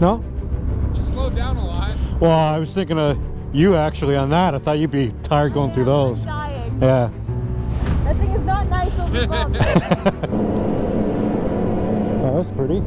No? You slowed down a lot. Well, I was thinking of you actually on that. I thought you'd be tired going through those. I'm dying. Yeah. That thing is not nice over bumps. Oh, that's pretty.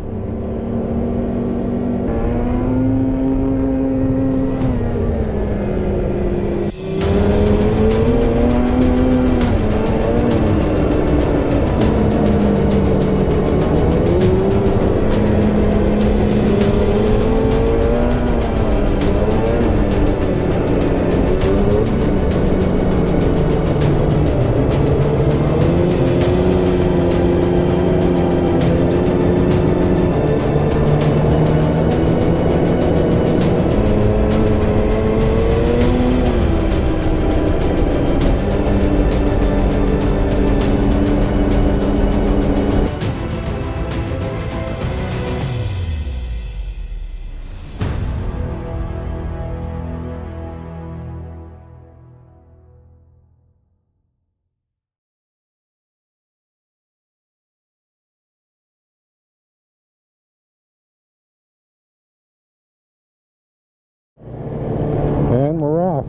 And we're off.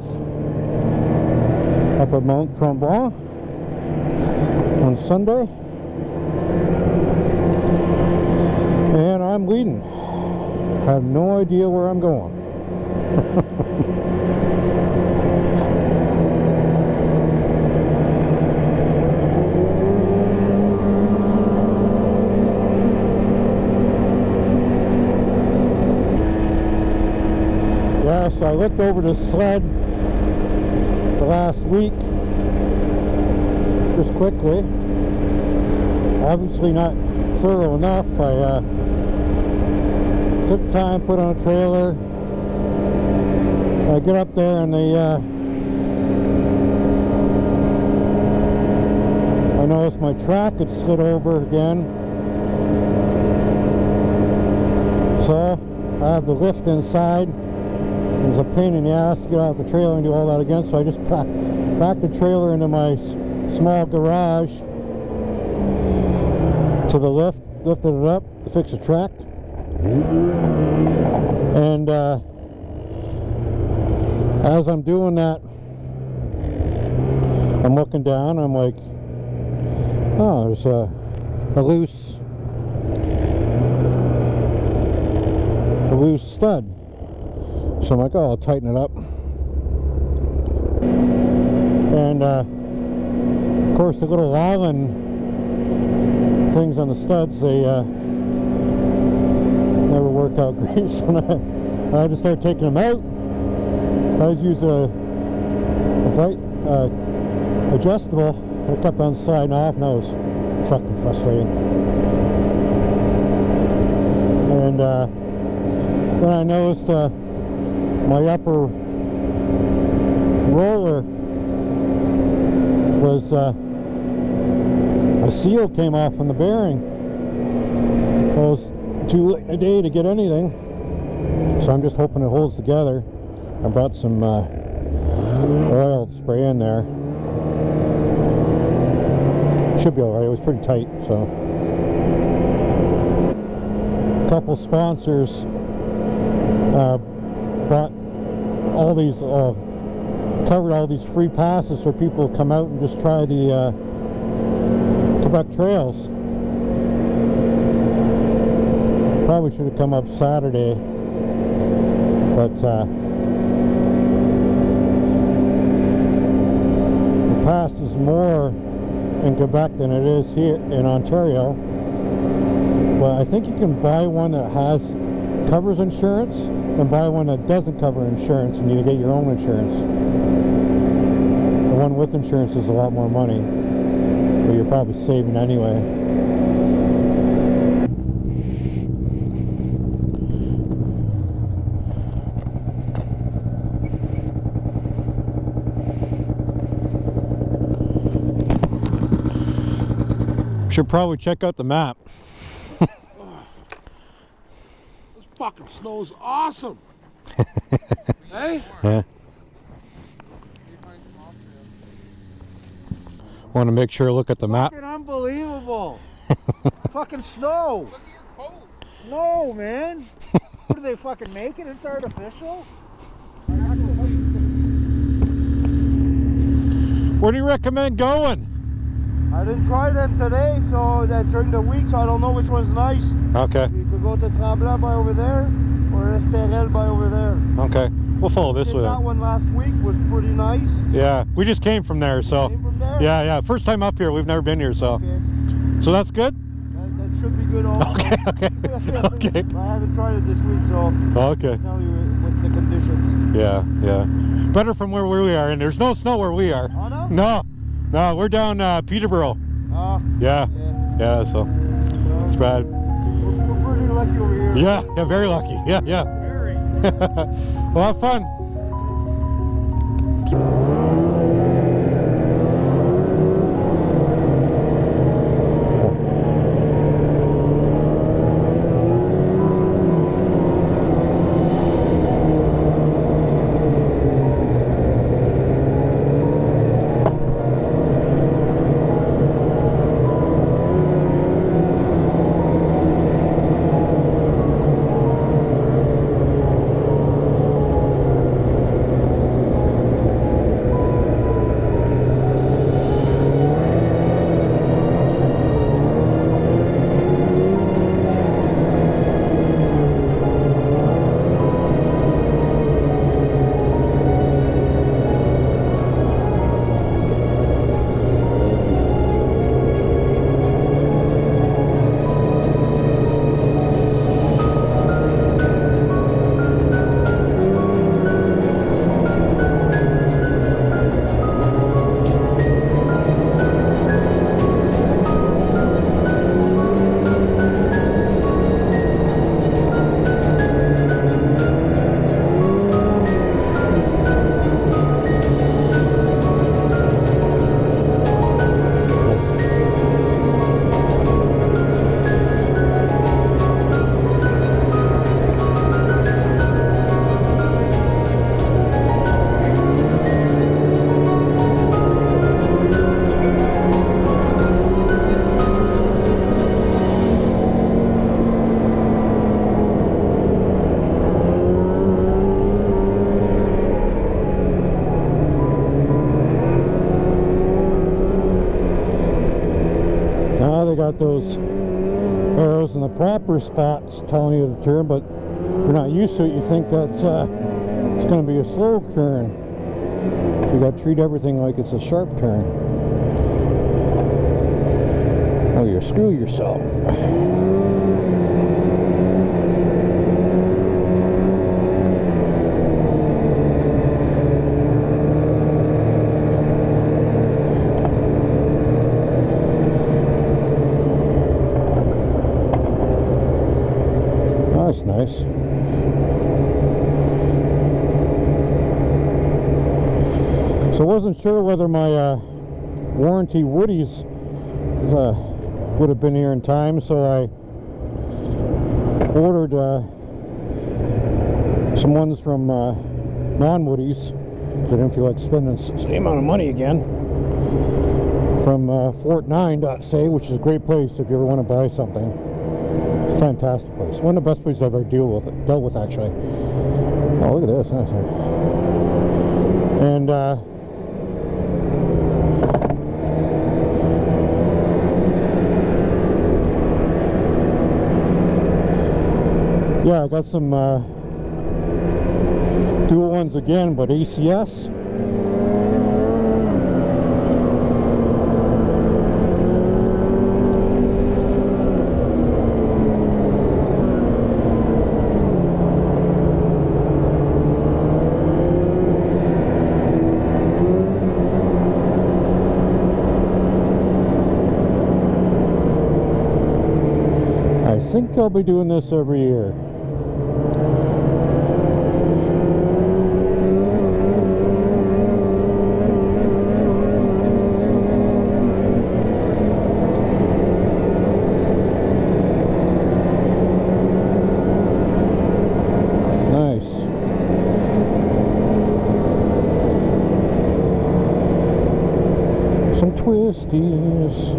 Up at Mont-Tremblant on Sunday. And I'm leading. I have no idea where I'm going. So I looked over the sled the last week, just quickly. Obviously not thorough enough. I took time, put on a trailer. I get up there and I noticed my track had slid over again. So I have the lift inside. It was a pain in the ass to get out the trailer and do all that again, so I just backed the trailer into my small garage to the lift, lifted it up to fix the track. And as I'm doing that, I'm looking down, I'm like, oh, there's a loose stud. So I'm like, oh, I'll tighten it up. And of course the little Allen things on the studs, they never worked out great. So I had to start taking them out. I just used a adjustable. It kept on sliding off, and that was fucking frustrating. And then I noticed my upper roller was a seal came off from the bearing. It was too late in the day to get anything, so I'm just hoping it holds together. I brought some oil to spray in there. Should be alright. It was pretty tight. So a couple sponsors brought all these covered all these free passes for people to come out and just try the Quebec trails. Probably should have come up Saturday, but the pass is more in Quebec than it is here in Ontario. But I think you can buy one that covers insurance and buy one that doesn't cover insurance, and you get your own insurance. The one with insurance is a lot more money, but you're probably saving anyway. Should probably check out the map. This fucking snow's awesome. Hey? Yeah. Want to make sure, look at the map. Fucking unbelievable. Fucking snow. Look at your coat. Snow, man. What do they fucking make it? It's artificial? Where do you recommend going? I didn't try them today, so that during the week, so I don't know which one's nice. Okay. You could go to Tremblant by over there, or Esterel by over there. Okay. We'll follow this way. That one last week was pretty nice. Yeah, we just came from there, so. Came from there? Yeah. First time up here. We've never been here, so. Okay. So that's good? That should be good also. Okay. Okay. I haven't tried it this week, so Okay. I'll tell you what's the conditions. Yeah. Better from where we are, and there's no snow where we are. Oh, no? No, we're down Peterborough. Yeah, so it's bad. We're pretty lucky over here. Yeah, very lucky. Yeah. Very. Well, have fun. Got those arrows in the proper spots telling you to turn, but if you're not used to it, you think that it's going to be a slow turn. You got to treat everything like it's a sharp turn. Oh, you screw yourself. That's nice. So I wasn't sure whether my warranty woodies would have been here in time, so I ordered some ones from non-woodies. I didn't feel like spending the same amount of money again. From Fort9.ca, which is a great place if you ever want to buy something. Fantastic place. One of the best places I've ever dealt with actually. Oh, look at this. And yeah, I got some dual ones again, but ACS. I think I'll be doing this every year. Nice. Some twisties.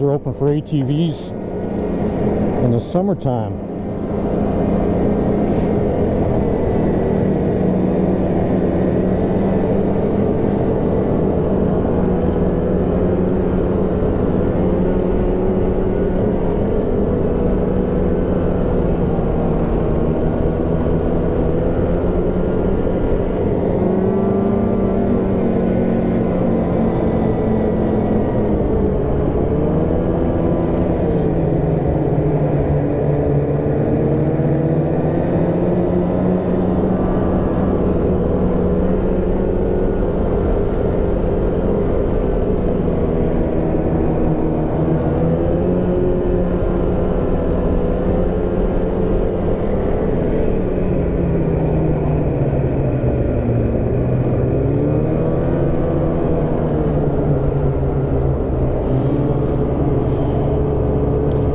are open for ATVs in the summertime.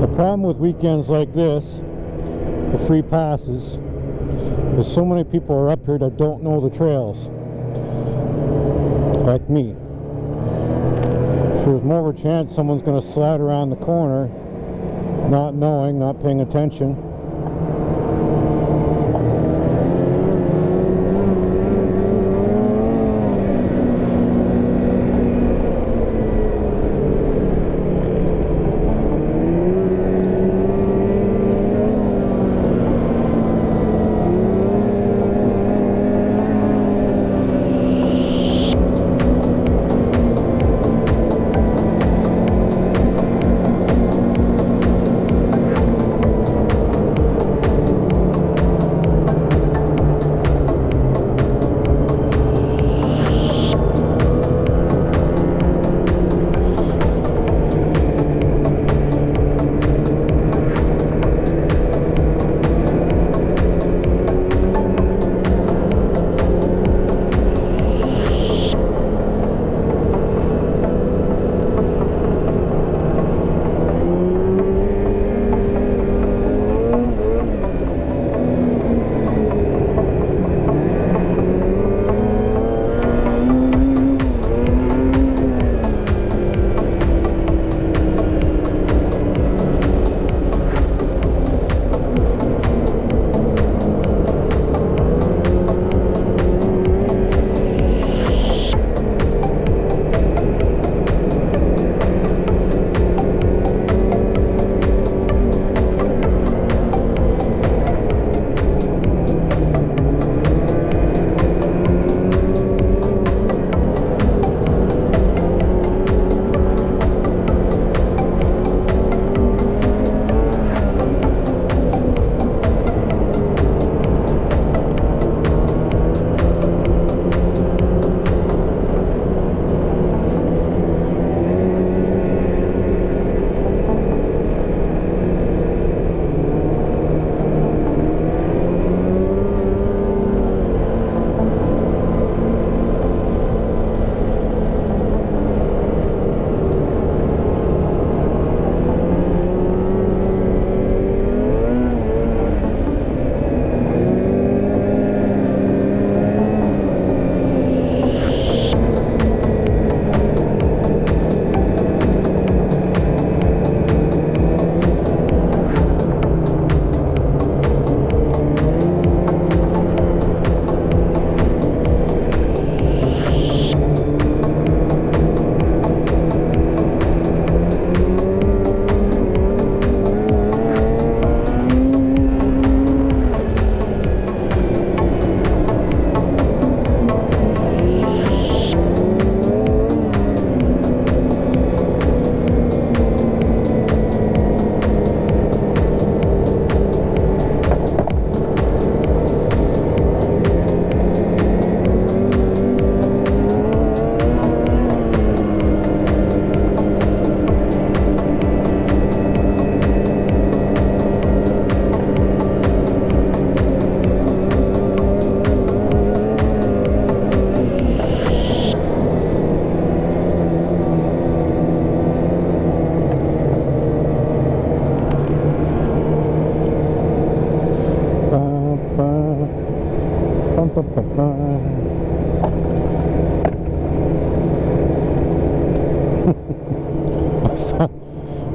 The problem with weekends like this, the free passes, is so many people are up here that don't know the trails, like me. So there's more of a chance someone's going to slide around the corner, not knowing, not paying attention.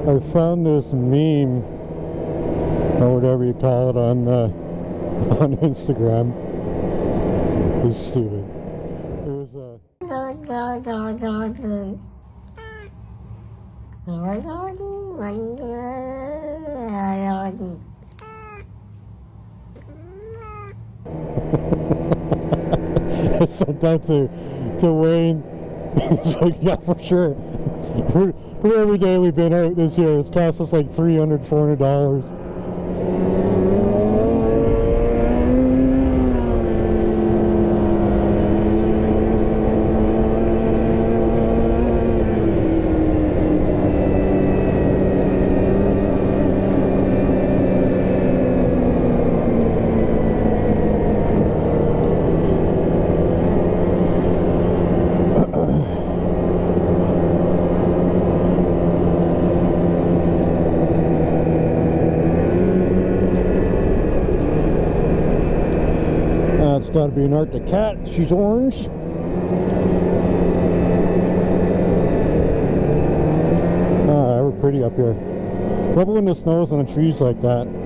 I found this meme or whatever you call it on Instagram. It's stupid. It was I sent that to Wayne. He's like, yeah, for sure. For every day we've been out this year, it's cost us like $300, $400. It's got to be an Arctic cat. She's orange. Ah, we're pretty up here. Love it when it snows on the trees like that.